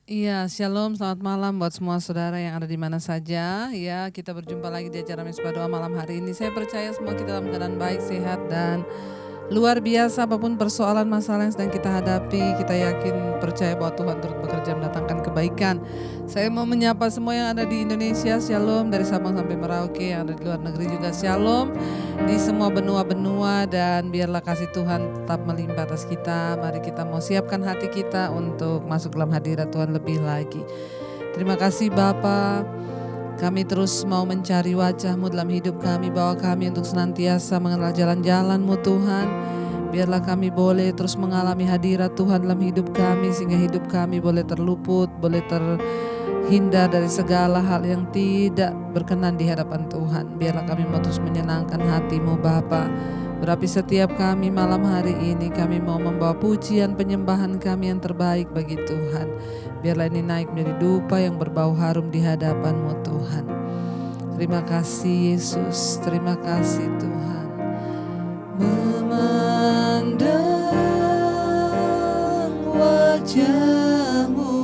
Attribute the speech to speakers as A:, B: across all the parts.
A: Iya, shalom, selamat malam buat semua saudara yang ada di mana saja. Ya, kita berjumpa lagi di acara Misbah Doa malam hari ini. Saya percaya semua kita dalam keadaan baik, sehat, dan luar biasa apapun persoalan masalah yang sedang kita hadapi. Kita yakin percaya bahwa Tuhan turut bekerja mendatangkan kebaikan. Saya mau menyapa semua yang ada di Indonesia, shalom, dari Sabang sampai Merauke, yang ada di luar negeri juga shalom, di semua benua-benua, dan biarlah kasih Tuhan tetap melimpah atas kita. Mari kita mau siapkan hati kita untuk masuk dalam hadirat Tuhan lebih lagi. Terima kasih Bapa, kami terus mau mencari wajah-Mu dalam hidup kami, bawa kami untuk senantiasa mengenal jalan-jalan-Mu Tuhan. Biarlah kami boleh terus mengalami hadirat Tuhan dalam hidup kami, sehingga hidup kami boleh terluput, boleh terhindar dari segala hal yang tidak berkenan di hadapan Tuhan. Biarlah kami mau terus menyenangkan hati-Mu Bapa. Berapi setiap kami malam hari ini, kami mau membawa pujian penyembahan kami yang terbaik bagi Tuhan. Biarlah ini naik menjadi dupa yang berbau harum di hadapan-Mu Tuhan. Terima kasih Yesus, terima kasih Tuhan. Memandang wajah-Mu,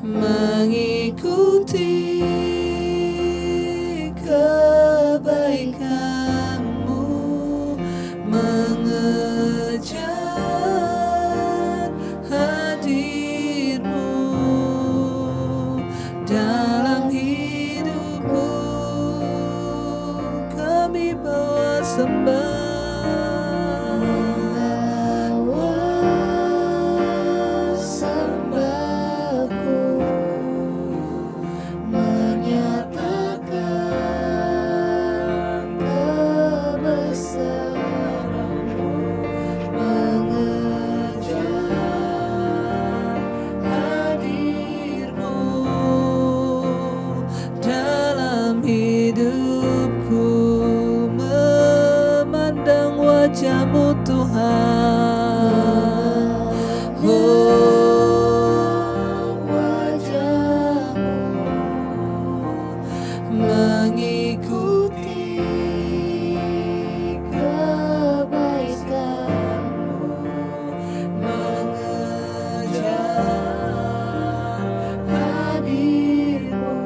A: mengikuti kebaikan-Mu, mengejar hadir-Mu dalam hidupku. Kami bawa sembah, wajah-Mu Tuhan. Wajah-Mu, mengikuti kebaikan-Mu, mengejar hadir-Mu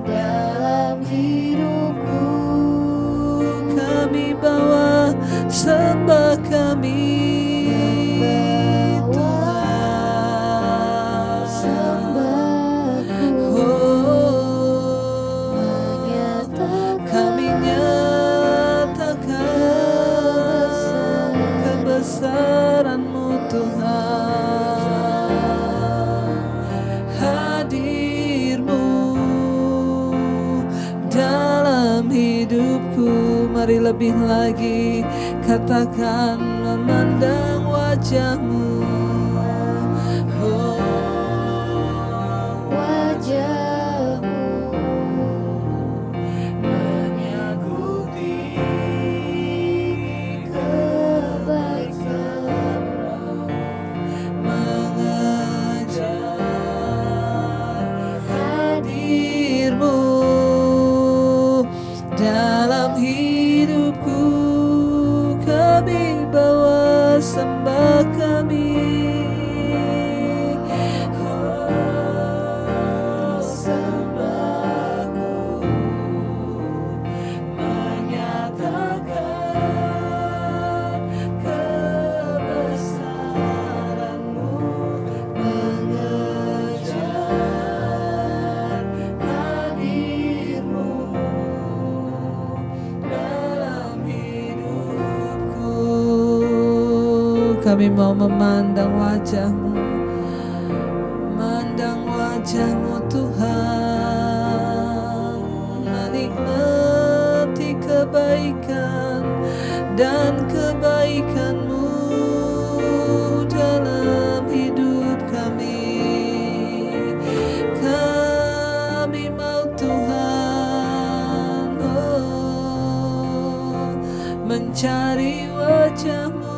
A: dalam hidupku. Kami bawa sembah kami Tuhan. Kami nyatakan kebesaran-Mu Tuhan. Hadir-Mu dalam hidupku. Mari lebih lagi katakan, memandang wajah-Mu. Oh, wajah-Mu, mengikuti kebaikan-Mu, mengejar hadir-Mu dalam hidupku. Kami bawa sembah kami. Sembahku menyatakan kebesaran-Mu, mengejar hadir-Mu dalam hidupku. Kami mau memandang wajah-Mu, memandang wajah-Mu Tuhan, menikmati kebaikan dan kebaikan-Mu dalam hidup kami. Kami mau Tuhan, mencari wajah-Mu,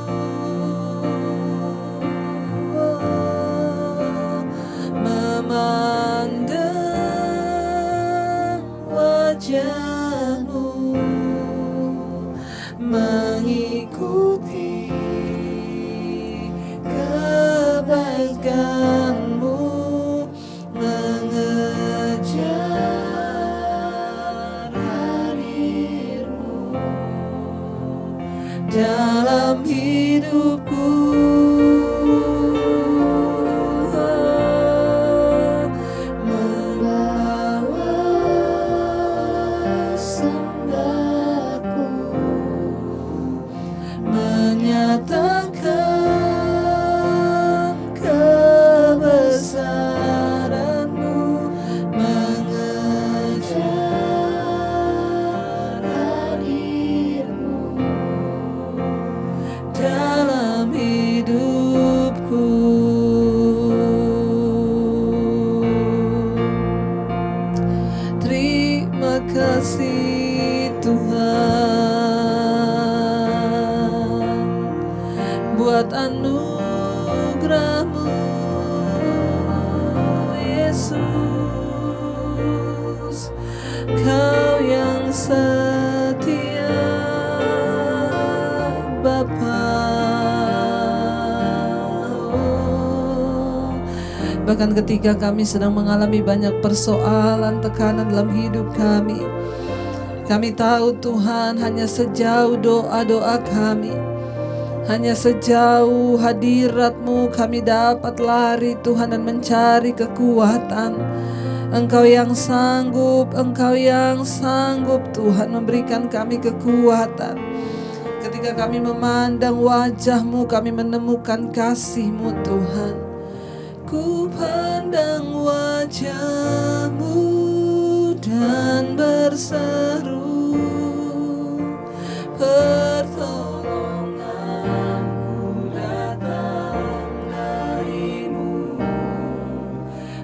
A: memandang wajah-Mu, mengikuti kebaikan. dalam hidupku. Menyatakan kebesaran-Mu, mengejar hadir-Mu dalam hidupku. Terima kasih Tuhan buat anugerah-Mu, Yesus. Kau yang setia, Bapa. Bahkan ketika kami sedang mengalami banyak persoalan, tekanan dalam hidup kami tahu Tuhan hanya sejauh doa-doa kami, hanya sejauh hadirat-Mu kami dapat lari Tuhan dan mencari kekuatan. Engkau yang sanggup Tuhan memberikan kami kekuatan. Ketika kami memandang wajah-Mu, kami menemukan kasih-Mu Tuhan. Ku pandang wajah-Mu dan berseru, pertolonganku datang dari-Mu.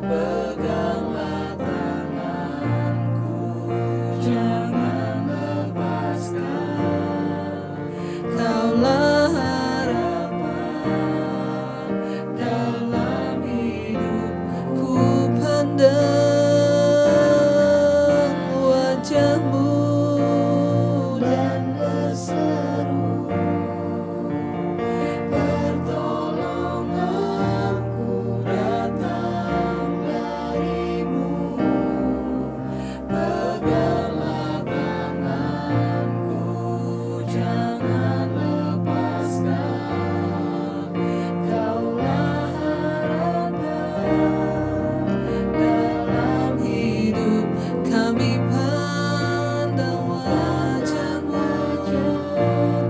A: Peganglah tanganku, jangan lepaskan. Kaulah harapan dalam hidupku. Ku pandang wajah-Mu dan berseru, pertolonganku datang dari-Mu. Peganglah tanganku, jangan lepaskan. Kaulah harapan dalam hidup kami. Pandang wajah-Mu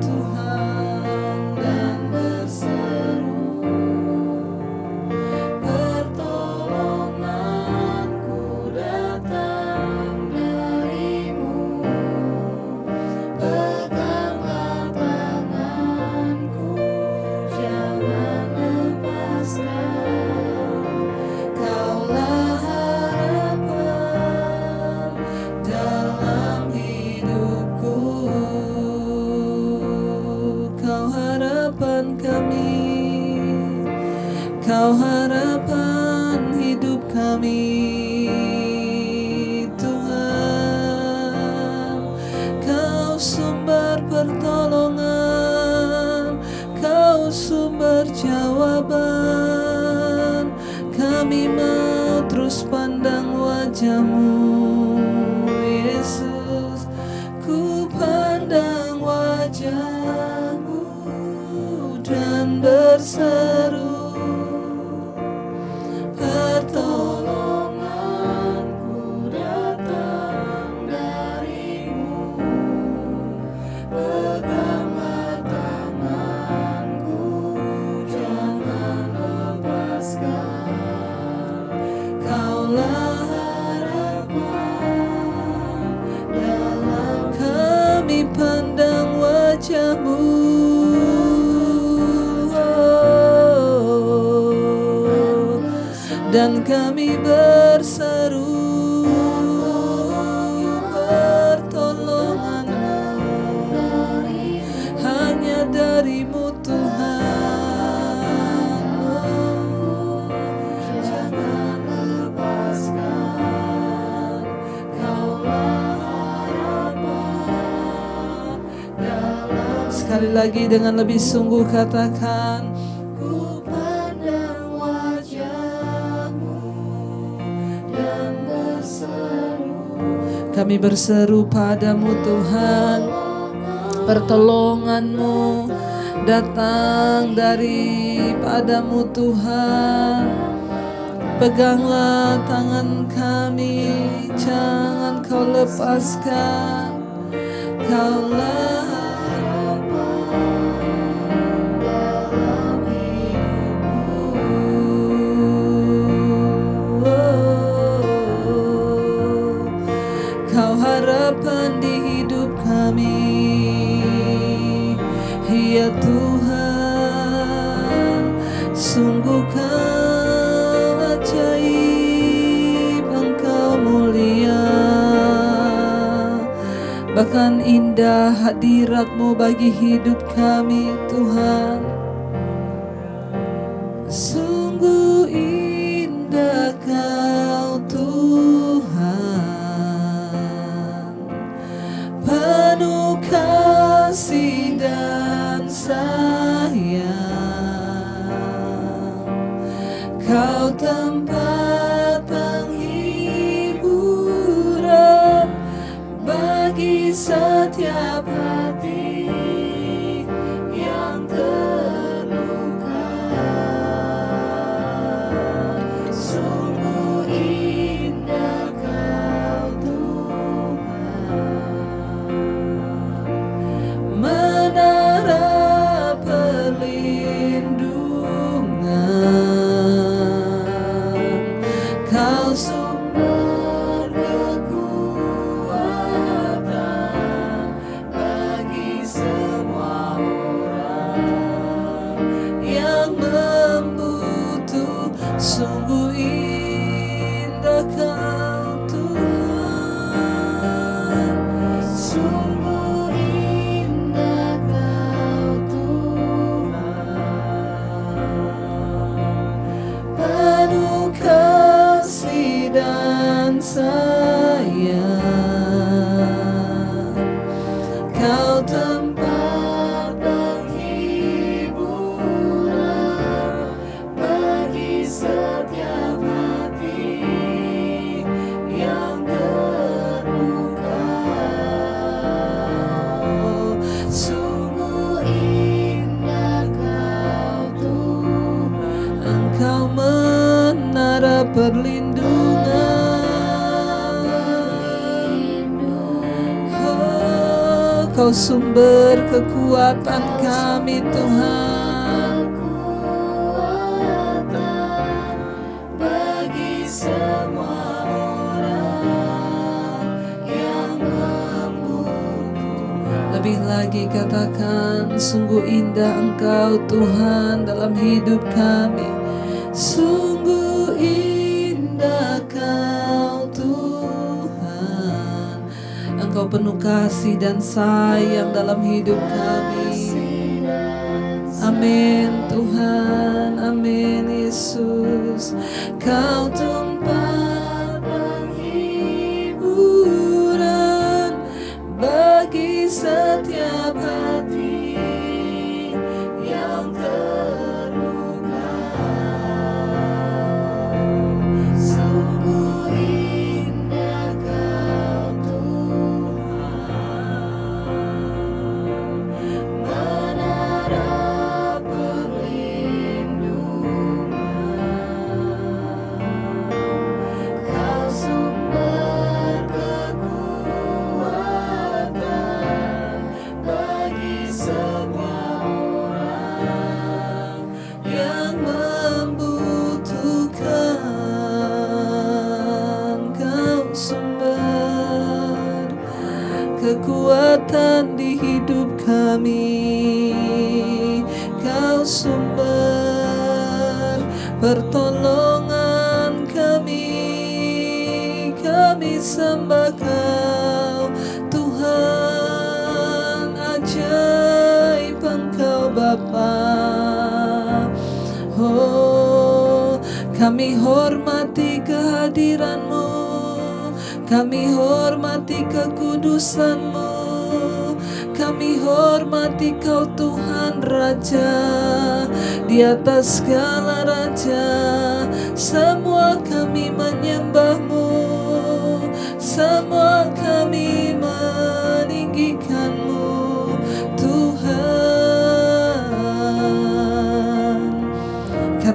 A: Tuhan dan berseru, pertolonganku datang dari-Mu. Peganglah tanganku, jangan lepaskan. Kaulah harapan dalam hidupku. Kau harapan kami, Kau harapan hidup kami Tuhan. Kau sumber pertolongan, Kau sumber jawaban. Kami mau terus pandang wajah-Mu, Yesus. Ku pandang wajah-Mu dan berseru, pertolonganku datang dari-Mu. Peganglah tanganku, jangan lepaskan. Kaulah harapan dalam kami pandang wajah-Mu. Dan kami berseru, pertolongan-Mu hanya dari-Mu Tuhan. Jangan lepaskan. Kaulah harapan dalam. Sekali lagi dengan lebih sungguh katakan, ku pandang wajah-Mu dan berseru. Kami berseru padamu Tuhan, Pertolongan-Mu datang daripadamu Tuhan. Peganglah tangan kami, jangan Kau lepaskan. Kaulah Kau harapan di hidup kami, ya Tuhan. Sungguh Kau ajaib, Engkau mulia, bahkan indah hadirat-Mu bagi hidup kami Tuhan. Sungguh indah Kau Tuhan, penuh kasih dan sayang. Kau tempat penghiburan bagi setiap hati yang terluka. Sungguh indah Kau Tuhan, menara perlindungan. Kau sumber kekuatan bagi semua orang yang membutuh. Sungguh indah Kau Tuhan, sungguh indah Kau Tuhan, penuh kasih dan sayang. Kau tempat penghiburan bagi setiap hati yang terluka. Sungguh indah Kau Tuhan, Engkau menara perlindungan. Oh, Kau sumber kekuatan kami Tuhan, bagi semua orang yang membutuhkan. Lebih lagi katakan, sungguh indah Engkau Tuhan dalam hidup kami. Sungguh indah Kau Tuhan, Engkau penuh kasih dan sayang dalam hidup kami. Amin Tuhan, amin Yesus. Kau tempat penghiburan bagi setiap hati yang terluka. Sungguh indah Kau Tuhan, menara perlindungan. Kau sumber kekuatan bagi semua orang yang membutuhkan. Kau sumber kekuatan di hidup kami. Kau sumber pertolongan kami. Kami sembah Kau Tuhan, ajaib Engkau Bapa. Oh, kami hormati kehadiran-Mu, kami hormati kekudusan-Mu, kami hormati Kau Tuhan Raja, di atas segala raja. Semua kami menyembah-Mu, semua kami meninggikan-Mu.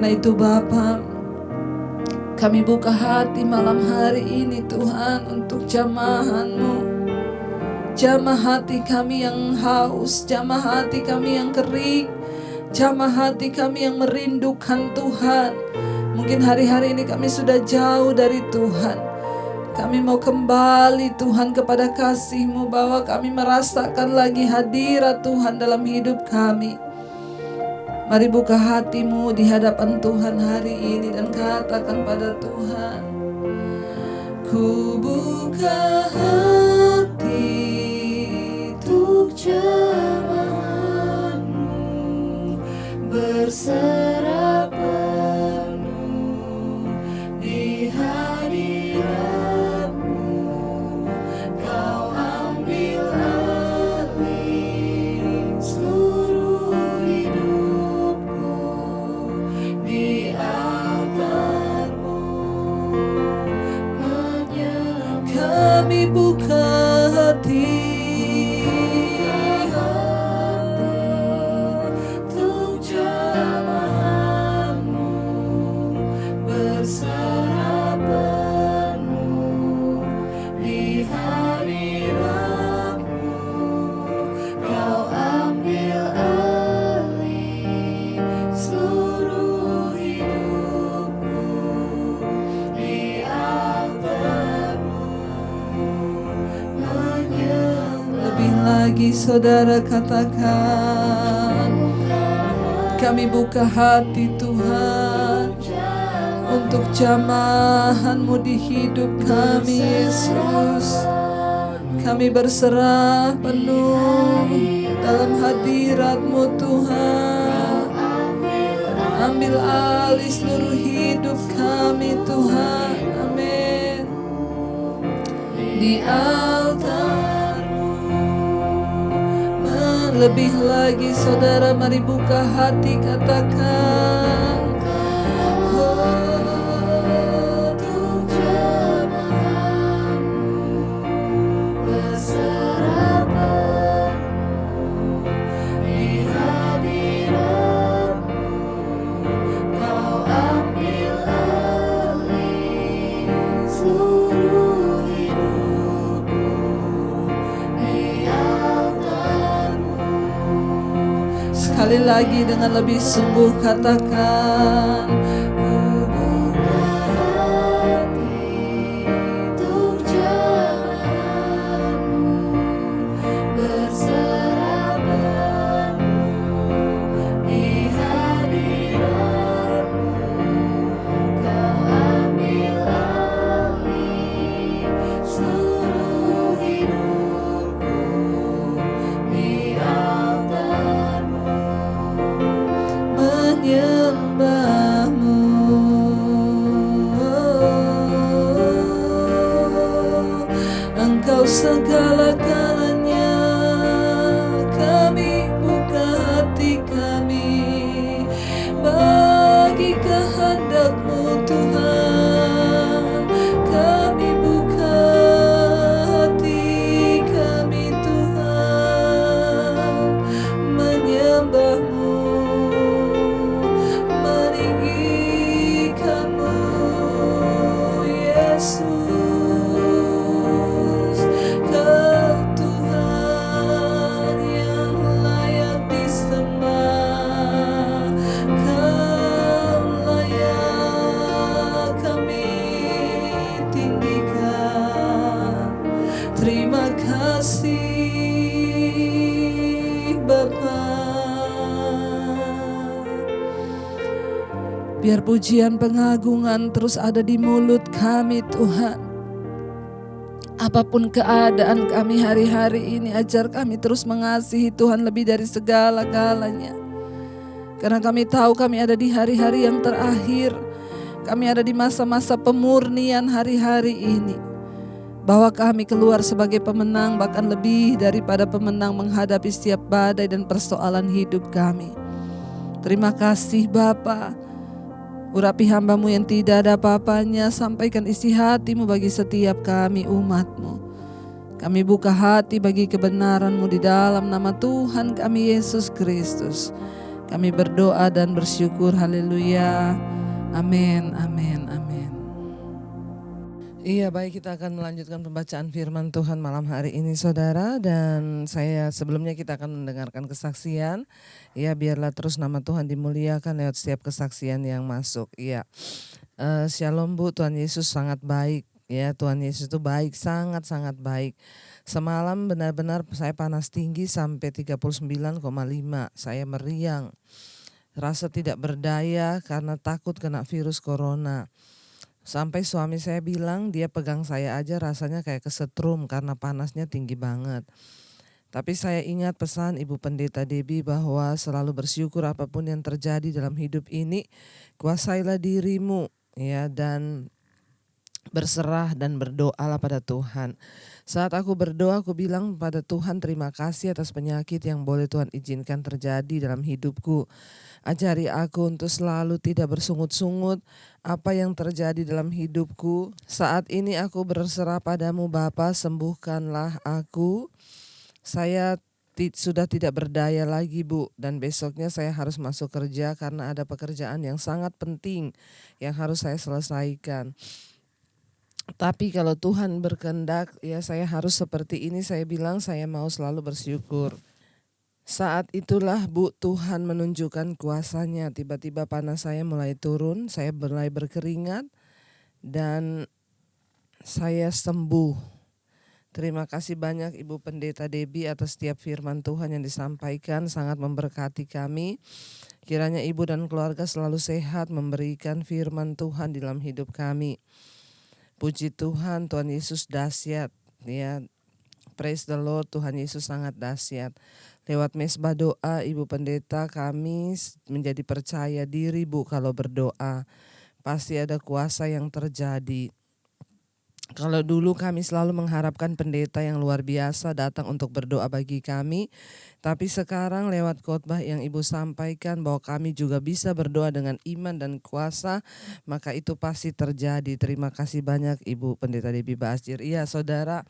A: Karena itu Bapa, kami buka hati malam hari ini Tuhan untuk jamahan-Mu. Jamah hati kami yang haus, jamah hati kami yang kering, jamah hati kami yang merindukan Tuhan. Mungkin hari-hari ini kami sudah jauh dari Tuhan. Kami mau kembali Tuhan kepada kasih-Mu, bahwa kami merasakan lagi hadirat Tuhan dalam hidup kami. Mari buka hatimu di hadapan Tuhan hari ini dan katakan pada Tuhan, ku buka hati untuk jamahan-Mu, berserah penuh di hadirat-Mu. Kau ambil alih seluruh hidupku di altar-Mu. Kami buka hati untuk jamahan-Mu, berserah penuh di hadirat-Mu. Kau ambil alih seluruh hidupku di altar-Mu. Lebih lagi saudara katakan, kami buka hati Tuhan untuk jamahan-Mu di hidup kami Yesus. Kami berserah penuh dalam hadirat-Mu Tuhan. Ambil alih seluruh hidup kami Tuhan. Amin. Di altar-Mu. Lebih lagi saudara, mari buka hati katakan, untuk jamahan-Mu, berserah penuh di hadirat-Mu. Kau ambil alih seluruh hidupku di altar-Mu. Sekali lagi dengan lebih sungguh katakan, ku buka hati untuk jamahan-Mu, berserah penuh di hadirat-Mu. Kau ambil alih seluruh hidupku di altar-Mu. Menyembah-Mu, Engkau segala-galanya. Kami buka hati kami bagi kehendak-Mu Tuhan. Kami buka hati kami Tuhan, menyembah-Mu, meninggikan-Mu Yesus. Kau Tuhan yang layak disembah, Kau layak kami tinggikan. Terima kasih Bapa. Biar pujian pengagungan terus ada di mulut kami Tuhan. Apapun keadaan kami hari-hari ini, ajar kami terus mengasihi Tuhan lebih dari segala-galanya. Karena kami tahu kami ada di hari-hari yang terakhir. Kami ada di masa-masa pemurnian hari-hari ini. Bahwa kami keluar sebagai pemenang, bahkan lebih daripada pemenang menghadapi setiap badai dan persoalan hidup kami. Terima kasih Bapa. Urapi hamba-Mu yang tidak ada apa-apanya, sampaikan isi hati-Mu bagi setiap kami umat-Mu. Kami buka hati bagi kebenaran-Mu di dalam nama Tuhan kami Yesus Kristus. Kami berdoa dan bersyukur. Haleluya. Amin, amin, amin. Iya, baik, kita akan melanjutkan pembacaan firman Tuhan malam hari ini saudara. Dan sebelumnya kita akan mendengarkan kesaksian. Ya, biarlah terus nama Tuhan dimuliakan lewat setiap kesaksian yang masuk. Iya, Shalom Bu, Tuhan Yesus sangat baik. Ya, Tuhan Yesus itu baik, sangat-sangat baik. Semalam benar-benar saya panas tinggi sampai 39,5. Saya meriang, rasa tidak berdaya karena takut kena virus corona. Sampai suami saya bilang dia pegang saya aja rasanya kayak kesetrum karena panasnya tinggi banget. Tapi saya ingat pesan Ibu Pendeta Debbie bahwa selalu bersyukur apapun yang terjadi dalam hidup ini, kuasailah dirimu ya, dan berserah dan berdoalah pada Tuhan. Saat aku berdoa, aku bilang pada Tuhan, terima kasih atas penyakit yang boleh Tuhan izinkan terjadi dalam hidupku. Ajari aku untuk selalu tidak bersungut-sungut apa yang terjadi dalam hidupku. Saat ini aku berserah padamu Bapa, sembuhkanlah aku. Saya sudah tidak berdaya lagi Bu, dan besoknya saya harus masuk kerja karena ada pekerjaan yang sangat penting yang harus saya selesaikan. Tapi kalau Tuhan berkehendak ya saya harus seperti ini, saya bilang saya mau selalu bersyukur. Saat itulah Bu, Tuhan menunjukkan kuasanya. Tiba-tiba panas saya mulai turun, saya mulai berkeringat dan saya sembuh. Terima kasih banyak Ibu Pendeta Debbie atas setiap firman Tuhan yang disampaikan, sangat memberkati kami. Kiranya Ibu dan keluarga selalu sehat, memberikan firman Tuhan di dalam hidup kami. Puji Tuhan, Tuhan Yesus dahsyat ya. Praise the Lord, Tuhan Yesus sangat dahsyat. Lewat mesbah doa Ibu Pendeta kami menjadi percaya diri Bu, kalau berdoa pasti ada kuasa yang terjadi. Kalau dulu kami selalu mengharapkan pendeta yang luar biasa datang untuk berdoa bagi kami, tapi sekarang lewat khotbah yang Ibu sampaikan bahwa kami juga bisa berdoa dengan iman dan kuasa, maka itu pasti terjadi. Terima kasih banyak Ibu Pendeta Debbie Basjir. Iya saudara,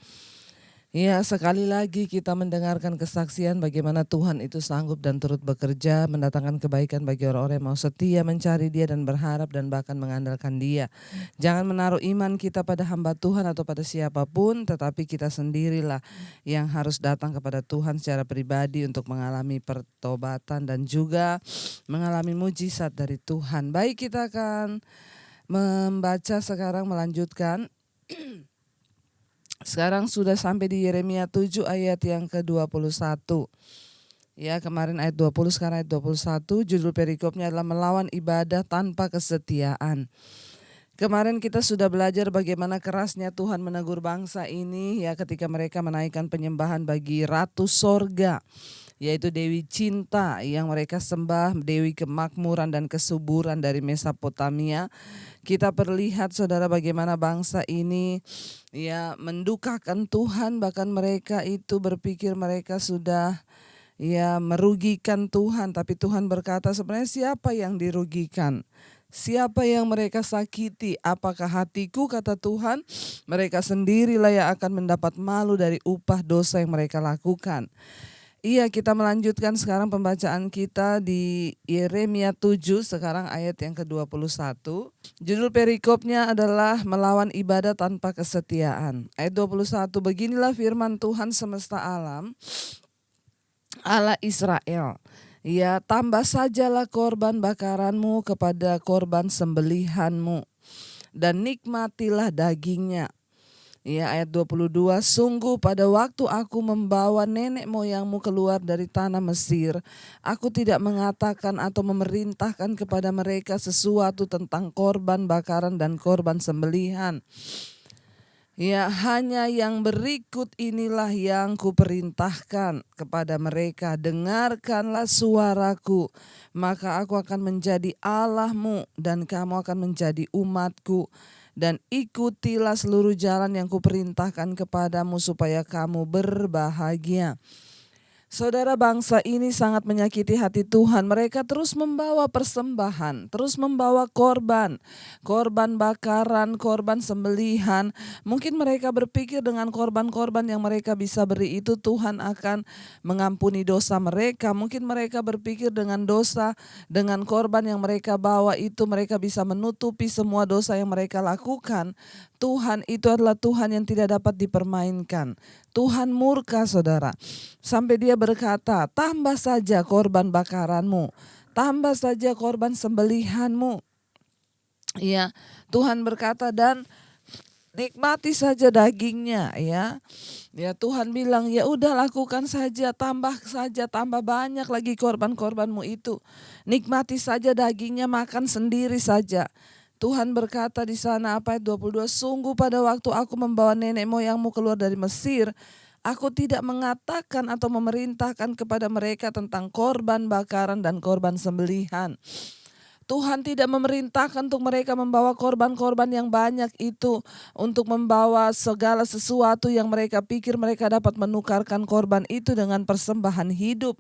A: ya, sekali lagi kita mendengarkan kesaksian bagaimana Tuhan itu sanggup dan turut bekerja mendatangkan kebaikan bagi orang-orang yang mau setia mencari Dia dan berharap dan bahkan mengandalkan Dia. Jangan menaruh iman kita pada hamba Tuhan atau pada siapapun, tetapi kita sendirilah yang harus datang kepada Tuhan secara pribadi untuk mengalami pertobatan dan juga mengalami mujizat dari Tuhan. Baik, kita akan membaca sekarang, melanjutkan. Sekarang sudah sampai di Yeremia 7 ayat yang ke-21. Ya, kemarin ayat 20, sekarang ayat 21. Judul perikopnya adalah melawan ibadah tanpa kesetiaan. Kemarin kita sudah belajar bagaimana kerasnya Tuhan menegur bangsa ini ya ketika mereka menaikkan penyembahan bagi Ratu Sorga, yaitu Dewi Cinta yang mereka sembah, Dewi kemakmuran dan kesuburan dari Mesopotamia. Kita perlihat saudara bagaimana bangsa ini ya mendukakan Tuhan, bahkan mereka itu berpikir mereka sudah ya merugikan Tuhan, tapi Tuhan berkata sebenarnya siapa yang dirugikan? Siapa yang mereka sakiti? Apakah hatiku, kata Tuhan? Mereka sendirilah yang akan mendapat malu dari upah dosa yang mereka lakukan. Iya, kita melanjutkan sekarang pembacaan kita di Yeremia 7, sekarang ayat yang ke-21. Judul perikopnya adalah melawan ibadah tanpa kesetiaan. Ayat 21, beginilah firman Tuhan semesta alam, Allah Israel. Ya, tambah sajalah korban bakaranmu kepada korban sembelihanmu, dan nikmatilah dagingnya. Ya, ayat 22, sungguh pada waktu aku membawa nenek moyangmu keluar dari tanah Mesir, aku tidak mengatakan atau memerintahkan kepada mereka sesuatu tentang korban bakaran dan korban sembelihan. Ya, hanya yang berikut inilah yang kuperintahkan kepada mereka, dengarkanlah suaraku, maka aku akan menjadi Allahmu dan kamu akan menjadi umatku. Dan ikutilah seluruh jalan yang kuperintahkan kepadamu supaya kamu berbahagia. Saudara, bangsa ini sangat menyakiti hati Tuhan. Mereka terus membawa persembahan, terus membawa korban, korban bakaran, korban sembelihan. Mungkin mereka berpikir dengan korban-korban yang mereka bisa beri itu Tuhan akan mengampuni dosa mereka. Mungkin mereka berpikir dengan dosa, dengan korban yang mereka bawa itu mereka bisa menutupi semua dosa yang mereka lakukan. Tuhan itu adalah Tuhan yang tidak dapat dipermainkan. Tuhan murka, saudara. Sampai dia berkata, tambah saja korban bakaranmu, tambah saja korban sembelihanmu. Ya, Tuhan berkata, dan nikmati saja dagingnya, ya. Ya, Tuhan bilang, ya udah lakukan saja, tambah banyak lagi korban-korbanmu itu. Nikmati saja dagingnya, makan sendiri saja. Tuhan berkata di sana ayat 22, sungguh pada waktu aku membawa nenek moyangmu keluar dari Mesir, aku tidak mengatakan atau memerintahkan kepada mereka tentang korban bakaran dan korban sembelihan. Tuhan tidak memerintahkan untuk mereka membawa korban-korban yang banyak itu, untuk membawa segala sesuatu yang mereka pikir mereka dapat menukarkan korban itu dengan persembahan hidup.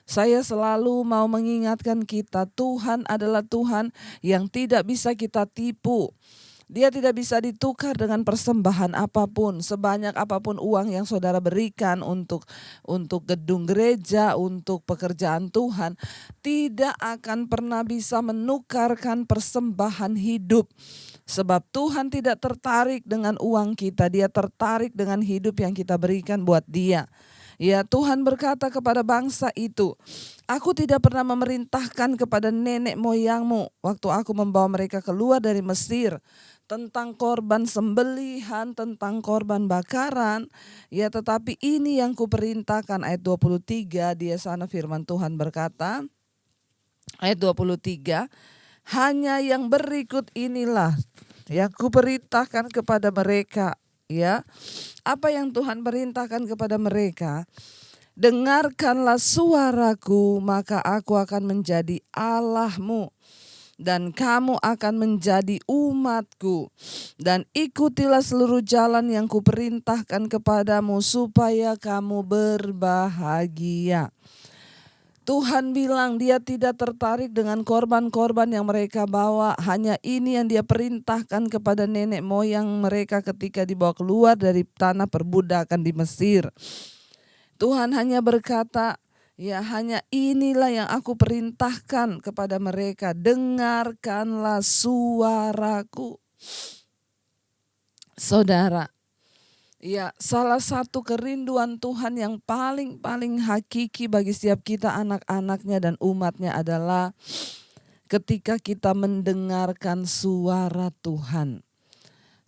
A: Saya selalu mau mengingatkan kita, Tuhan adalah Tuhan yang tidak bisa kita tipu. Dia tidak bisa ditukar dengan persembahan apapun, sebanyak apapun uang yang saudara berikan untuk gedung gereja, untuk pekerjaan Tuhan, tidak akan pernah bisa menukarkan persembahan hidup. Sebab Tuhan tidak tertarik dengan uang kita, Dia tertarik dengan hidup yang kita berikan buat Dia. Ya, Tuhan berkata kepada bangsa itu, aku tidak pernah memerintahkan kepada nenek moyangmu waktu aku membawa mereka keluar dari Mesir tentang korban sembelihan, tentang korban bakaran, ya, tetapi ini yang kuperintahkan. Ayat 23, dia sana firman Tuhan berkata, ayat 23, hanya yang berikut inilah yang kuperintahkan kepada mereka. Ya, apa yang Tuhan perintahkan kepada mereka? Dengarkanlah suaraku, maka aku akan menjadi Allahmu, dan kamu akan menjadi umatku, dan ikutilah seluruh jalan yang kuperintahkan kepadamu supaya kamu berbahagia. Tuhan bilang Dia tidak tertarik dengan korban-korban yang mereka bawa. Hanya ini yang Dia perintahkan kepada nenek moyang mereka ketika dibawa keluar dari tanah perbudakan di Mesir. Tuhan hanya berkata, ya, hanya inilah yang aku perintahkan kepada mereka, dengarkanlah suaraku. Saudara, ya, salah satu kerinduan Tuhan yang paling hakiki bagi setiap kita anak-anaknya dan umatnya adalah ketika kita mendengarkan suara Tuhan.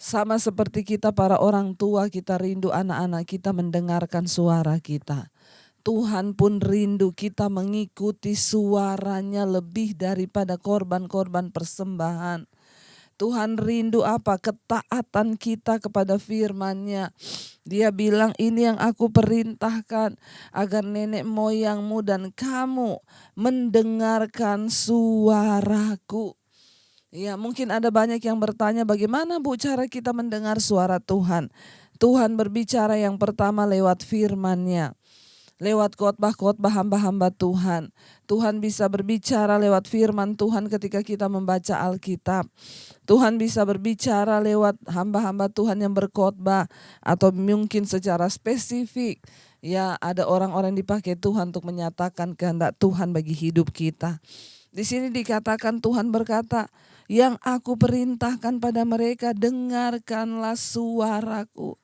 A: Sama seperti kita para orang tua, kita rindu anak-anak kita mendengarkan suara kita. Tuhan pun rindu kita mengikuti suaranya lebih daripada korban-korban persembahan. Tuhan rindu apa? Ketaatan kita kepada firman-Nya. Dia bilang, ini yang aku perintahkan, agar nenek moyangmu dan kamu mendengarkan suaraku. Ya, mungkin ada banyak yang bertanya, bagaimana Bu cara kita mendengar suara Tuhan? Tuhan berbicara yang pertama lewat firman-Nya. Lewat khotbah-khotbah hamba-hamba Tuhan. Tuhan bisa berbicara lewat firman Tuhan ketika kita membaca Alkitab. Tuhan bisa berbicara lewat hamba-hamba Tuhan yang berkhotbah, atau mungkin secara spesifik. Ya, ada orang-orang dipakai Tuhan untuk menyatakan kehendak Tuhan bagi hidup kita. Di sini dikatakan Tuhan berkata, yang aku perintahkan pada mereka, dengarkanlah suaraku.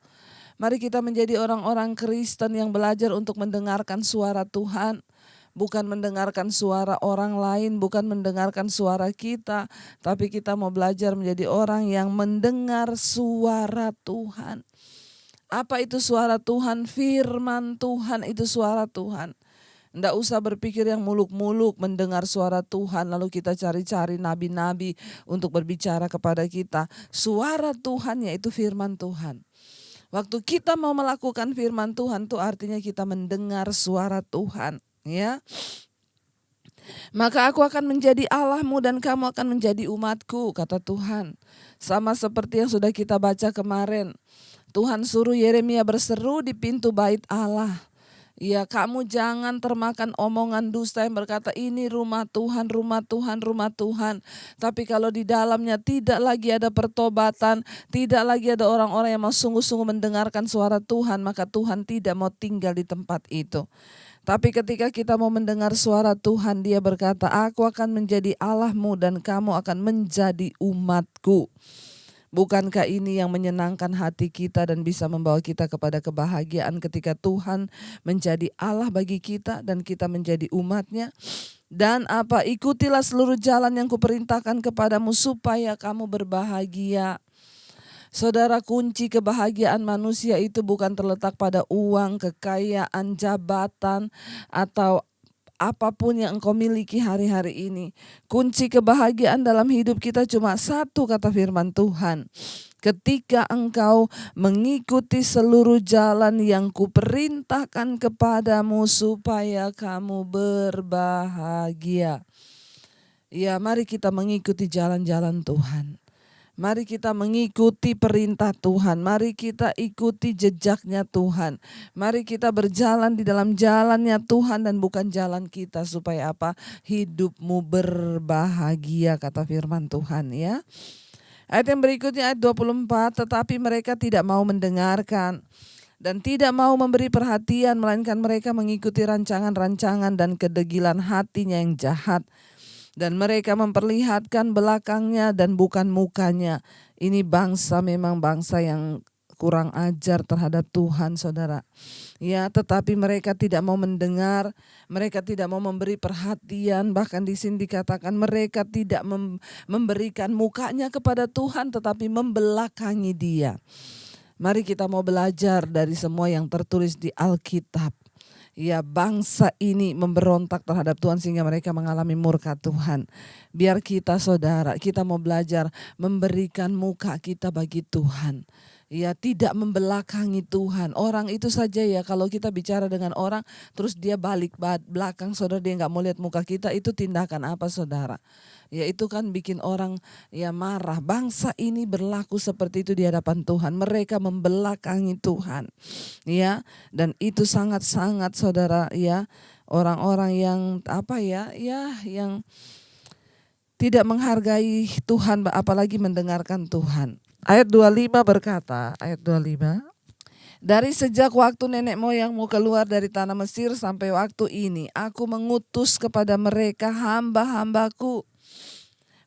A: Mari kita menjadi orang-orang Kristen yang belajar untuk mendengarkan suara Tuhan. Bukan mendengarkan suara orang lain, bukan mendengarkan suara kita. Tapi kita mau belajar menjadi orang yang mendengar suara Tuhan. Apa itu suara Tuhan? Firman Tuhan itu suara Tuhan. Tidak usah berpikir yang muluk-muluk mendengar suara Tuhan lalu kita cari-cari nabi-nabi untuk berbicara kepada kita. Suara Tuhan yaitu firman Tuhan. Waktu kita mau melakukan firman Tuhan itu artinya kita mendengar suara Tuhan, ya. Maka aku akan menjadi Allahmu dan kamu akan menjadi umatku, kata Tuhan. Sama seperti yang sudah kita baca kemarin. Tuhan suruh Yeremia berseru di pintu bait Allah. Ya, kamu jangan termakan omongan dusta yang berkata ini rumah Tuhan, rumah Tuhan, rumah Tuhan. Tapi kalau di dalamnya tidak lagi ada pertobatan, tidak lagi ada orang-orang yang mau sungguh-sungguh mendengarkan suara Tuhan, maka Tuhan tidak mau tinggal di tempat itu. Tapi ketika kita mau mendengar suara Tuhan, Dia berkata, aku akan menjadi Allahmu dan kamu akan menjadi umatku. Bukankah ini yang menyenangkan hati kita dan bisa membawa kita kepada kebahagiaan ketika Tuhan menjadi Allah bagi kita dan kita menjadi umatnya? Dan ikutilah seluruh jalan yang kuperintahkan kepadamu supaya kamu berbahagia. Saudara, kunci kebahagiaan manusia itu bukan terletak pada uang, kekayaan, jabatan, atau apapun yang engkau miliki hari-hari ini. Kunci kebahagiaan dalam hidup kita cuma satu, kata firman Tuhan. Ketika engkau mengikuti seluruh jalan yang kuperintahkan kepadamu supaya kamu berbahagia. Ya, mari kita mengikuti jalan-jalan Tuhan. Mari kita mengikuti perintah Tuhan. Mari kita ikuti jejaknya Tuhan. Mari kita berjalan di dalam jalannya Tuhan dan bukan jalan kita, supaya hidupmu berbahagia, kata firman Tuhan ya. Ayat yang berikutnya, ayat 24, tetapi mereka tidak mau mendengarkan dan tidak mau memberi perhatian, melainkan mereka mengikuti rancangan-rancangan dan kedegilan hatinya yang jahat. Dan mereka memperlihatkan belakangnya dan bukan mukanya. Ini memang bangsa yang kurang ajar terhadap Tuhan, saudara. Ya, tetapi mereka tidak mau mendengar, mereka tidak mau memberi perhatian. Bahkan di sini dikatakan mereka tidak memberikan mukanya kepada Tuhan, tetapi membelakangi Dia. Mari kita mau belajar dari semua yang tertulis di Alkitab. Ya, bangsa ini memberontak terhadap Tuhan sehingga mereka mengalami murka Tuhan. Biar kita, saudara, kita mau belajar memberikan muka kita bagi Tuhan. Ya, tidak membelakangi Tuhan. Orang itu saja ya, kalau kita bicara dengan orang terus dia balik belakang, saudara, dia gak mau lihat muka kita, itu tindakan apa, saudara? Ya, itu kan bikin orang ya marah. Bangsa ini berlaku seperti itu di hadapan Tuhan. Mereka membelakangi Tuhan. Ya, dan itu sangat-sangat, saudara, ya, orang-orang yang yang tidak menghargai Tuhan, apalagi mendengarkan Tuhan. Ayat 25 berkata, ayat 25, dari sejak waktu nenek moyangmu keluar dari tanah Mesir sampai waktu ini, aku mengutus kepada mereka hamba-hambaku,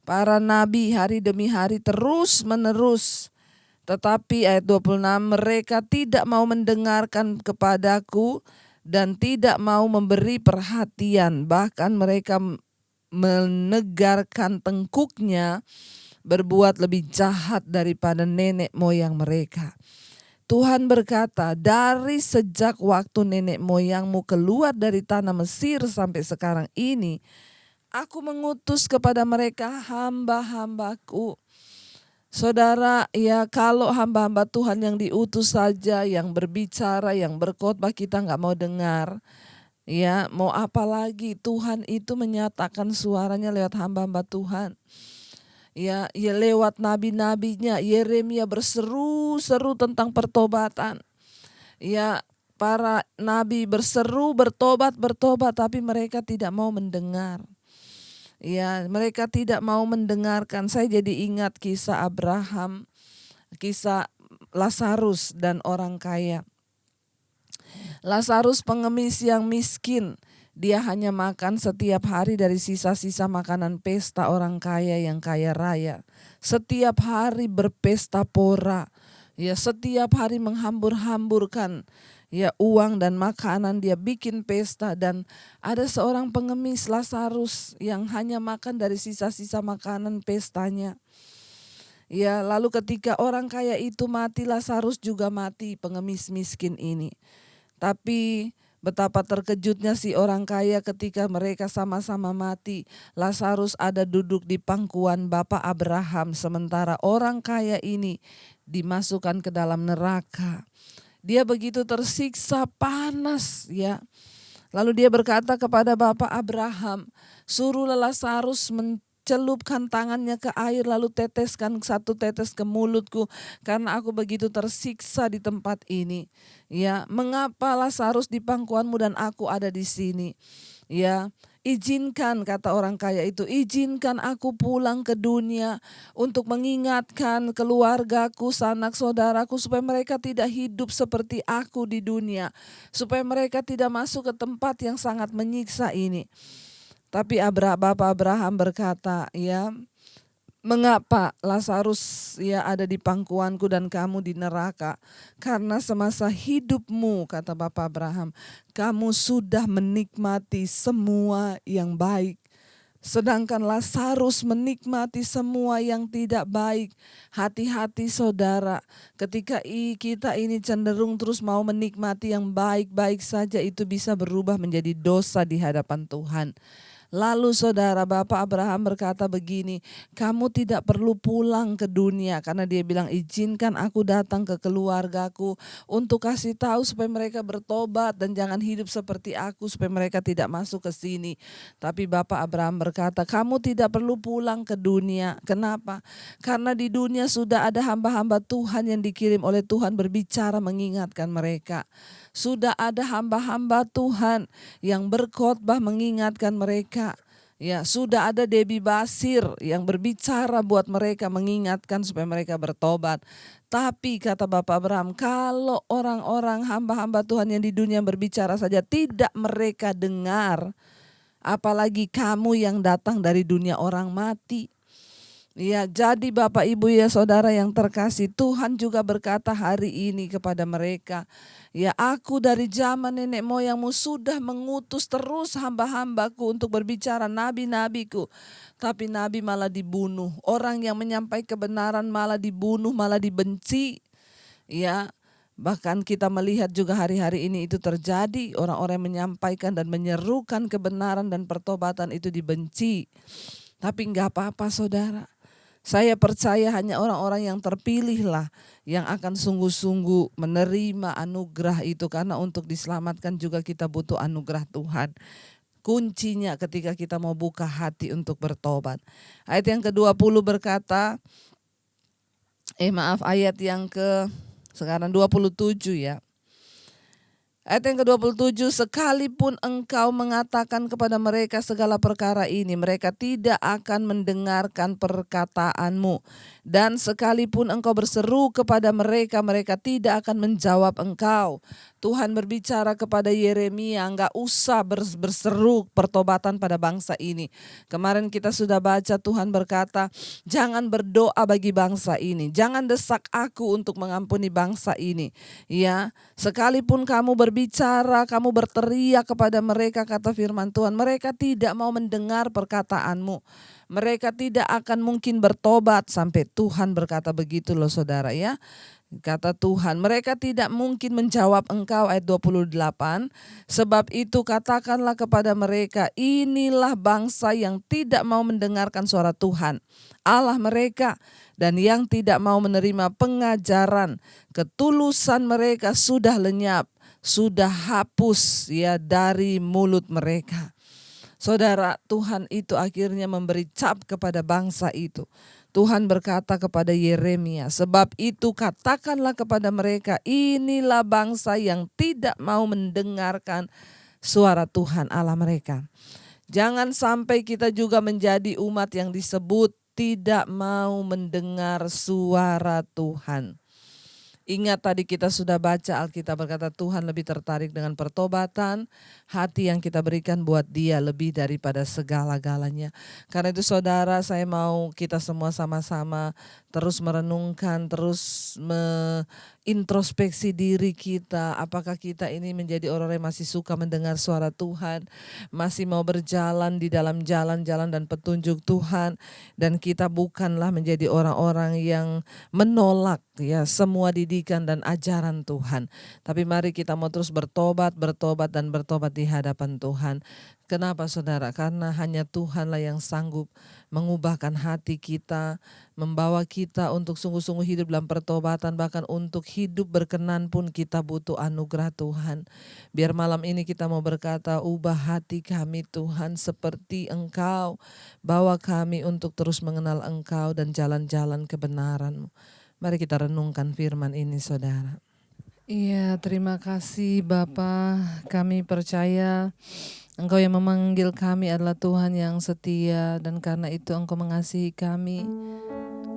A: para nabi, hari demi hari terus menerus. Tetapi ayat 26, mereka tidak mau mendengarkan kepadaku dan tidak mau memberi perhatian. Bahkan mereka menegarkan tengkuknya, berbuat lebih jahat daripada nenek moyang mereka. Tuhan berkata, dari sejak waktu nenek moyangmu keluar dari tanah Mesir sampai sekarang ini, aku mengutus kepada mereka hamba-hambaku. Saudara, ya, kalau hamba-hamba Tuhan yang diutus saja, yang berbicara, yang berkhotbah, kita gak mau dengar. Ya, mau apa lagi? Tuhan itu menyatakan suaranya lewat hamba-hamba Tuhan. Ya, lewat nabi-nabinya. Yeremia berseru-seru tentang pertobatan. Ya, para nabi berseru bertobat, tapi mereka tidak mau mendengar. Ya, mereka tidak mau mendengarkan. Saya jadi ingat kisah Abraham, kisah Lazarus dan orang kaya. Lazarus pengemis yang miskin. Dia hanya makan setiap hari dari sisa-sisa makanan pesta orang kaya yang kaya raya. Setiap hari berpesta pora. Ya, setiap hari menghambur-hamburkan ya uang dan makanan, dia bikin pesta. Dan ada seorang pengemis, Lazarus, yang hanya makan dari sisa-sisa makanan pestanya. Ya, lalu ketika orang kaya itu mati, Lazarus juga mati, pengemis miskin ini. Tapi betapa terkejutnya si orang kaya ketika mereka sama-sama mati. Lazarus ada duduk di pangkuan Bapak Abraham, sementara orang kaya ini dimasukkan ke dalam neraka. Dia begitu tersiksa, panas ya. Lalu dia berkata kepada Bapak Abraham, suruhlah Lazarus celupkan tangannya ke air lalu teteskan satu tetes ke mulutku karena aku begitu tersiksa di tempat ini. Ya, mengapa Lazarus di pangkuanmu dan aku ada di sini? Ya, izinkan, kata orang kaya itu, izinkan aku pulang ke dunia untuk mengingatkan keluargaku, sanak saudaraku supaya mereka tidak hidup seperti aku di dunia, supaya mereka tidak masuk ke tempat yang sangat menyiksa ini. Tapi Bapak Abraham berkata, ya, mengapa Lazarus ya ada di pangkuanku dan kamu di neraka? Karena semasa hidupmu, kata Bapak Abraham, kamu sudah menikmati semua yang baik. Sedangkan Lazarus menikmati semua yang tidak baik. Hati-hati saudara, ketika kita ini cenderung terus mau menikmati yang baik-baik saja, itu bisa berubah menjadi dosa di hadapan Tuhan. Lalu saudara, Bapak Abraham berkata begini, kamu tidak perlu pulang ke dunia, karena dia bilang izinkan aku datang ke keluargaku untuk kasih tahu supaya mereka bertobat dan jangan hidup seperti aku, supaya mereka tidak masuk ke sini. Tapi Bapak Abraham berkata, kamu tidak perlu pulang ke dunia. Kenapa? Karena di dunia sudah ada hamba-hamba Tuhan yang dikirim oleh Tuhan berbicara mengingatkan mereka. Sudah ada hamba-hamba Tuhan yang berkhotbah mengingatkan mereka. Ya, sudah ada Debbie Basir yang berbicara buat mereka, mengingatkan supaya mereka bertobat. Tapi kata Bapak Abraham, kalau orang-orang hamba-hamba Tuhan yang di dunia berbicara saja tidak mereka dengar, apalagi kamu yang datang dari dunia orang mati. Ya, jadi Bapak Ibu ya saudara yang terkasih, Tuhan juga berkata hari ini kepada mereka, ya, aku dari zaman nenek moyangmu sudah mengutus terus hamba-hambaku untuk berbicara, nabi-nabiku. Tapi nabi malah dibunuh, orang yang menyampaikan kebenaran malah dibunuh, malah dibenci. Ya, bahkan kita melihat juga hari-hari ini itu terjadi, orang-orang yang menyampaikan dan menyerukan kebenaran dan pertobatan itu dibenci. Tapi enggak apa-apa saudara. Saya percaya hanya orang-orang yang terpilih lah yang akan sungguh-sungguh menerima anugerah itu, karena untuk diselamatkan juga kita butuh anugerah Tuhan. Kuncinya ketika kita mau buka hati untuk bertobat. Ayat yang ke-20 berkata, ayat yang sekarang 27 ya. Ayat yang ke-27, sekalipun engkau mengatakan kepada mereka segala perkara ini, mereka tidak akan mendengarkan perkataanmu. Dan sekalipun engkau berseru kepada mereka, mereka tidak akan menjawab engkau. Tuhan berbicara kepada Yeremia, enggak usah berseru pertobatan pada bangsa ini. Kemarin kita sudah baca, Tuhan berkata, jangan berdoa bagi bangsa ini, jangan desak aku untuk mengampuni bangsa ini. Ya, sekalipun kamu berbicara, kamu berteriak kepada mereka, kata firman Tuhan, mereka tidak mau mendengar perkataanmu. Mereka tidak akan mungkin bertobat, sampai Tuhan berkata begitu loh saudara ya. Kata Tuhan, mereka tidak mungkin menjawab engkau, ayat 28. Sebab itu katakanlah kepada mereka, inilah bangsa yang tidak mau mendengarkan suara Tuhan Allah mereka, dan yang tidak mau menerima pengajaran. Ketulusan mereka sudah lenyap, sudah hapus ya dari mulut mereka. Saudara, Tuhan itu akhirnya memberi cap kepada bangsa itu. Tuhan berkata kepada Yeremia, sebab itu katakanlah kepada mereka, inilah bangsa yang tidak mau mendengarkan suara Tuhan Allah mereka. Jangan sampai kita juga menjadi umat yang disebut tidak mau mendengar suara Tuhan. Ingat tadi kita sudah baca Alkitab berkata Tuhan lebih tertarik dengan pertobatan, hati yang kita berikan buat Dia lebih daripada segala-galanya. Karena itu saudara, saya mau kita semua sama-sama terus merenungkan, terus introspeksi diri kita. Apakah kita ini menjadi orang yang masih suka mendengar suara Tuhan, masih mau berjalan di dalam jalan-jalan dan petunjuk Tuhan, dan kita bukanlah menjadi orang-orang yang menolak ya semua didikan dan ajaran Tuhan. Tapi mari kita mau terus bertobat dan bertobat di hadapan Tuhan. Kenapa saudara? Karena hanya Tuhanlah yang sanggup mengubahkan hati kita, membawa kita untuk sungguh-sungguh hidup dalam pertobatan, bahkan untuk hidup berkenan pun kita butuh anugerah Tuhan. Biar malam ini kita mau berkata, ubah hati kami Tuhan seperti Engkau, bawa kami untuk terus mengenal Engkau dan jalan-jalan kebenaran-Mu. Mari kita renungkan firman ini saudara. Iya, terima kasih Bapa, kami percaya Engkau yang memanggil kami adalah Tuhan yang setia, dan karena itu Engkau mengasihi kami.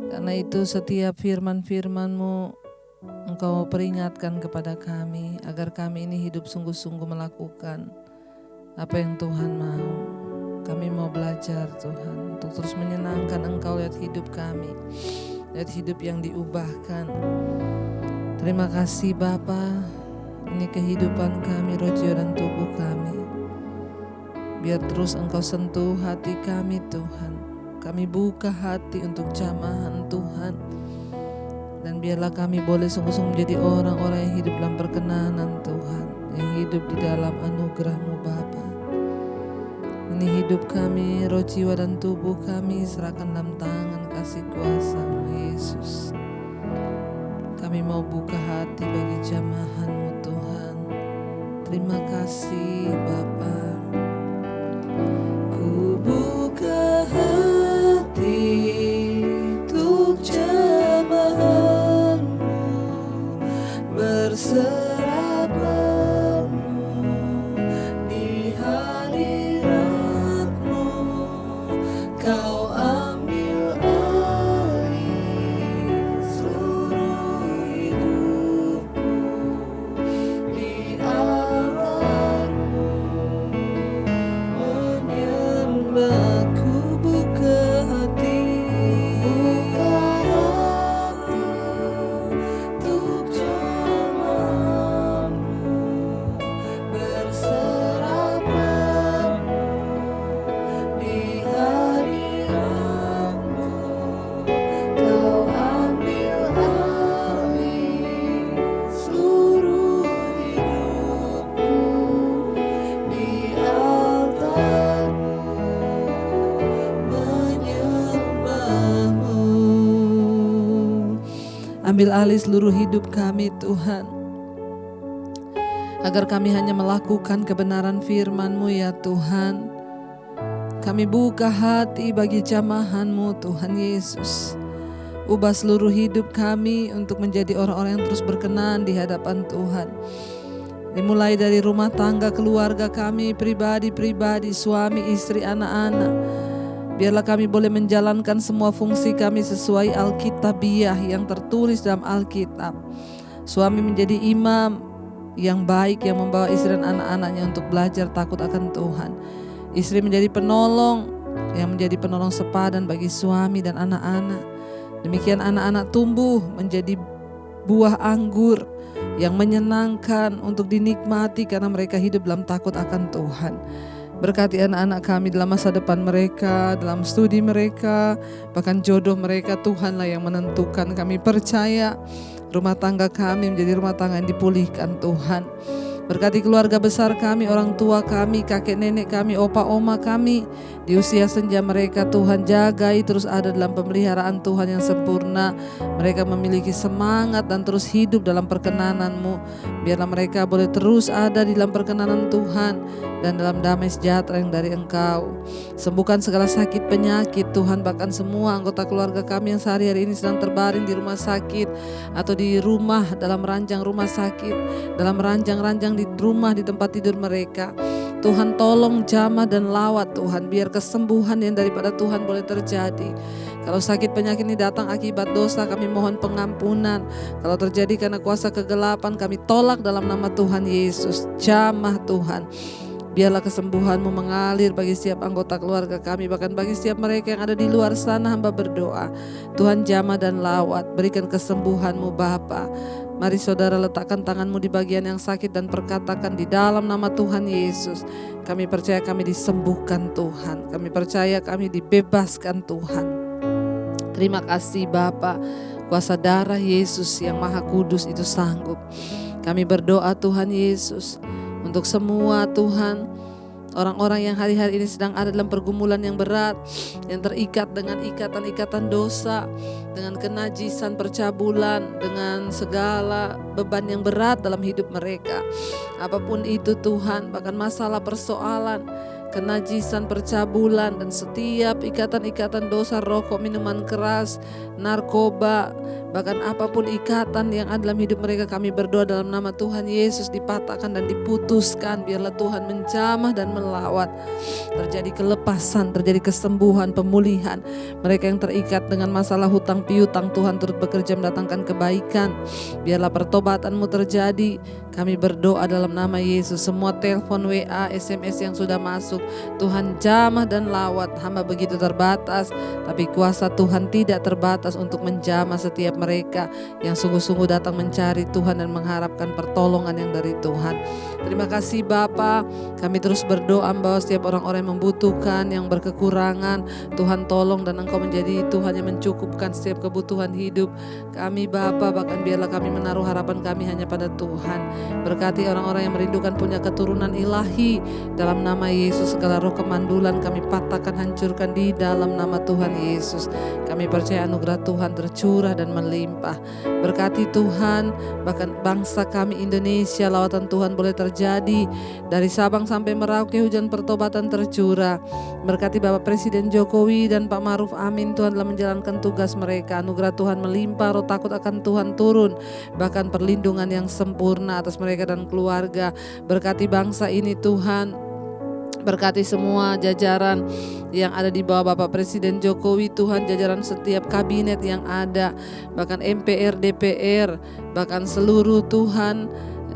A: Karena itu setiap firman-firman-Mu Engkau peringatkan kepada kami agar kami ini hidup sungguh-sungguh melakukan apa yang Tuhan mau. Kami mau belajar Tuhan untuk terus menyenangkan Engkau lewat hidup kami, lewat hidup yang diubahkan. Terima kasih Bapa, ini kehidupan kami, roh, jiwa, dan tubuh kami. Biar terus Engkau sentuh hati kami Tuhan. Kami buka hati untuk jamahan Tuhan. Dan biarlah kami boleh sungguh-sungguh menjadi orang-orang yang hidup dalam perkenanan Tuhan, yang hidup di dalam anugerah-Mu Bapa. Ini hidup kami, roh, jiwa, dan tubuh kami serahkan dalam tangan kasih kuasa-Mu Yesus. Kami mau buka hati bagi jamahan-Mu Tuhan. Terima kasih Bapa. Ku buka hati untuk jamahan-Mu, berserah penuh di hadirat-Mu. Kau ambil alih seluruh hidupku di altar-Mu. Aku buka hati untuk jamahan-Mu, berserah penuh di hadirat-Mu. Kau ambil alih seluruh hidupku di altar-Mu. Ambil alih seluruh hidup kami Tuhan, agar kami hanya melakukan kebenaran firman-Mu ya Tuhan. Kami buka hati bagi jamahan-Mu Tuhan Yesus. Ubah seluruh hidup kami untuk menjadi orang-orang yang terus berkenan di hadapan Tuhan. Dimulai dari rumah tangga, keluarga kami, pribadi-pribadi, suami, istri, anak-anak. Biarlah kami boleh menjalankan semua fungsi kami sesuai Alkitabiah yang tertulis dalam Alkitab. Suami menjadi imam yang baik yang membawa istri dan anak-anaknya untuk belajar takut akan Tuhan. Istri menjadi penolong yang menjadi penolong sepadan bagi suami dan anak-anak. Demikian anak-anak tumbuh menjadi buah anggur yang menyenangkan untuk dinikmati karena mereka hidup dalam takut akan Tuhan. Berkati anak-anak kami dalam masa depan mereka, dalam studi mereka, bahkan jodoh mereka Tuhanlah yang menentukan. Kami percaya rumah tangga kami menjadi rumah tangga yang dipulihkan Tuhan. Berkati keluarga besar kami, orang tua kami, kakek nenek kami, opa oma kami. Di usia senja mereka Tuhan jagai terus ada dalam pemeliharaan Tuhan yang sempurna. Mereka memiliki semangat dan terus hidup dalam perkenanan-Mu. Biarlah mereka boleh terus ada di dalam perkenanan Tuhan dan dalam damai sejahtera yang dari Engkau. Sembuhkan segala sakit penyakit Tuhan, bahkan semua anggota keluarga kami yang sehari-hari ini sedang terbaring di rumah sakit atau di rumah, dalam ranjang rumah sakit, dalam ranjang-ranjang di rumah, di tempat tidur mereka. Tuhan tolong jamah dan lawat Tuhan, biar kesembuhan yang daripada Tuhan boleh terjadi. Kalau sakit penyakit ini datang akibat dosa, kami mohon pengampunan. Kalau terjadi karena kuasa kegelapan, kami tolak dalam nama Tuhan Yesus. Jamah Tuhan. Biarlah kesembuhan-Mu mengalir bagi setiap anggota keluarga kami, bahkan bagi setiap mereka yang ada di luar sana. Hamba berdoa, Tuhan jamah dan lawat, berikan kesembuhan-Mu Bapa. Mari saudara letakkan tangan-Mu di bagian yang sakit dan perkatakan di dalam nama Tuhan Yesus. Kami percaya kami disembuhkan Tuhan. Kami percaya kami dibebaskan Tuhan. Terima kasih Bapa. Kuasa darah Yesus yang Maha Kudus itu sanggup. Kami berdoa Tuhan Yesus untuk semua Tuhan, orang-orang yang hari-hari ini sedang ada dalam pergumulan yang berat, yang terikat dengan ikatan-ikatan dosa, dengan kenajisan percabulan, dengan segala beban yang berat dalam hidup mereka. Apapun itu Tuhan, bahkan masalah persoalan, kenajisan percabulan, dan setiap ikatan-ikatan dosa, rokok, minuman keras, narkoba, bahkan apapun ikatan yang ada dalam hidup mereka, kami berdoa dalam nama Tuhan Yesus dipatahkan dan diputuskan. Biarlah Tuhan menjamah dan melawat, terjadi kelepasan, terjadi kesembuhan, pemulihan. Mereka yang terikat dengan masalah hutang piutang, Tuhan turut bekerja mendatangkan kebaikan. Biarlah pertobatanmu terjadi. Kami berdoa dalam nama Yesus. Semua telepon, WA, SMS yang sudah masuk, Tuhan jamah dan lawat. Hamba begitu terbatas, tapi kuasa Tuhan tidak terbatas untuk menjamah setiap mereka yang sungguh-sungguh datang mencari Tuhan dan mengharapkan pertolongan yang dari Tuhan. Terima kasih Bapa. Kami terus berdoa bahwa setiap orang-orang yang membutuhkan, yang berkekurangan, Tuhan tolong, dan Engkau menjadi Tuhan yang mencukupkan setiap kebutuhan hidup kami Bapa. Bahkan biarlah kami menaruh harapan kami hanya pada Tuhan. Berkati orang-orang yang merindukan punya keturunan ilahi, dalam nama Yesus. Segala roh kemandulan kami patahkan, hancurkan di dalam nama Tuhan Yesus. Kami percaya anugerah Tuhan tercurah dan melimpah. Berkati Tuhan, bahkan bangsa kami Indonesia, lawatan Tuhan boleh terjadi dari Sabang sampai Merauke, hujan pertobatan tercurah. Berkati Bapak Presiden Jokowi dan Pak Maruf Amin, Tuhan dalam menjalankan tugas mereka. Anugerah Tuhan melimpah, roh takut akan Tuhan turun, bahkan perlindungan yang sempurna atas mereka dan keluarga. Berkati bangsa ini Tuhan, berkati semua jajaran yang ada di bawah Bapak Presiden Jokowi Tuhan, jajaran setiap kabinet yang ada, bahkan MPR, DPR, bahkan seluruh Tuhan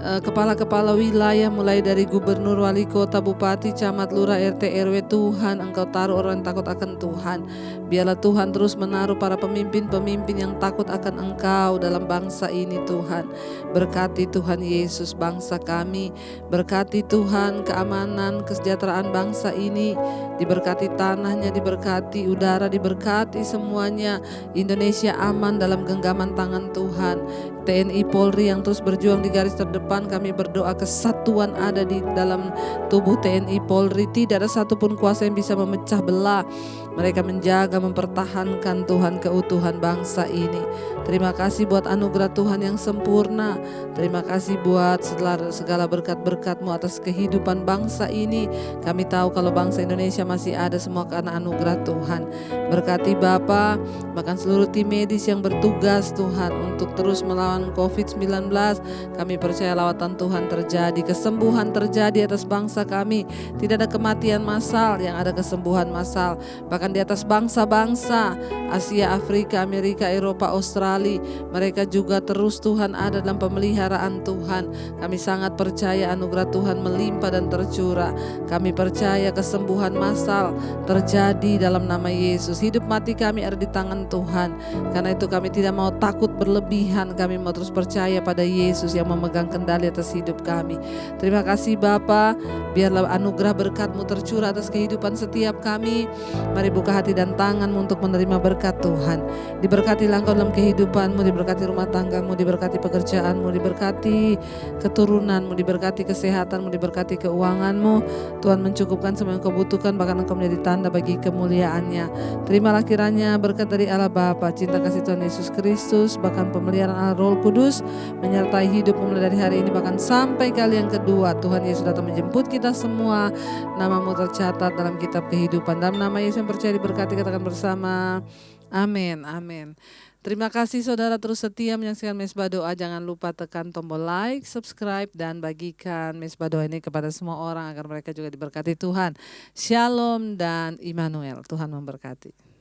A: kepala-kepala wilayah, mulai dari gubernur, wali kota, bupati, camat, lurah, RT, RW. Tuhan, Engkau taruh orang yang takut akan Tuhan. Biarlah Tuhan terus menaruh para pemimpin-pemimpin yang takut akan Engkau dalam bangsa ini Tuhan. Berkati Tuhan Yesus bangsa kami, berkati Tuhan keamanan, kesejahteraan bangsa ini, diberkati tanahnya, diberkati udara, diberkati semuanya. Indonesia aman dalam genggaman tangan Tuhan. TNI Polri yang terus berjuang di garis terdepan, kami berdoa kesatuan ada di dalam tubuh TNI Polri. Tidak ada satupun kuasa yang bisa memecah belah. Mereka menjaga, mempertahankan Tuhan keutuhan bangsa ini. Terima kasih buat anugerah Tuhan yang sempurna. Terima kasih buat segala berkat-berkat-Mu atas kehidupan bangsa ini. Kami tahu kalau bangsa Indonesia masih ada semua karena anugerah Tuhan. Berkati Bapa, bahkan seluruh tim medis yang bertugas Tuhan untuk terus melawan COVID-19. Kami percaya lawatan Tuhan terjadi, kesembuhan terjadi atas bangsa kami. Tidak ada kematian massal, yang ada kesembuhan massal. Bahkan di atas bangsa-bangsa Asia, Afrika, Amerika, Eropa, Australia, mereka juga terus Tuhan ada dalam pemeliharaan Tuhan. Kami sangat percaya anugerah Tuhan melimpah dan tercurah. Kami percaya kesembuhan massal terjadi dalam nama Yesus. Hidup mati kami ada di tangan Tuhan. Karena itu kami tidak mau takut berlebihan. Kami mau terus percaya pada Yesus yang memegang kendali atas hidup kami. Terima kasih Bapa. Biarlah anugerah berkat-Mu tercurah atas kehidupan setiap kami. Mari buka hati dan tangan-Mu untuk menerima berkat Tuhan. Diberkatilah Engkau dalam kehidupan-Mu, diberkati rumah tangga-Mu, diberkati pekerjaan-Mu, diberkati keturunan-Mu, diberkati kesehatan-Mu, diberkati keuangan-Mu. Tuhan mencukupkan semua yang Kau butuhkan, bahkan Engkau menjadi tanda bagi kemuliaan-Nya. Terimalah kiranya berkat dari Allah Bapa, cinta kasih Tuhan Yesus Kristus, bahkan pemeliharaan Allah Roh Kudus menyertai hidup mulai dari hari ini bahkan sampai kali yang kedua. Tuhan Yesus datang menjemput kita semua. Nama-Mu tercatat dalam kitab kehidupan. Dalam nama Yesus yang percaya diberkati, katakan bersama amin, amin. Terima kasih saudara terus setia menyaksikan Mesbah Doa. Jangan lupa tekan tombol like, subscribe, dan bagikan Mesbah Doa ini kepada semua orang agar mereka juga diberkati Tuhan. Shalom dan Immanuel. Tuhan memberkati.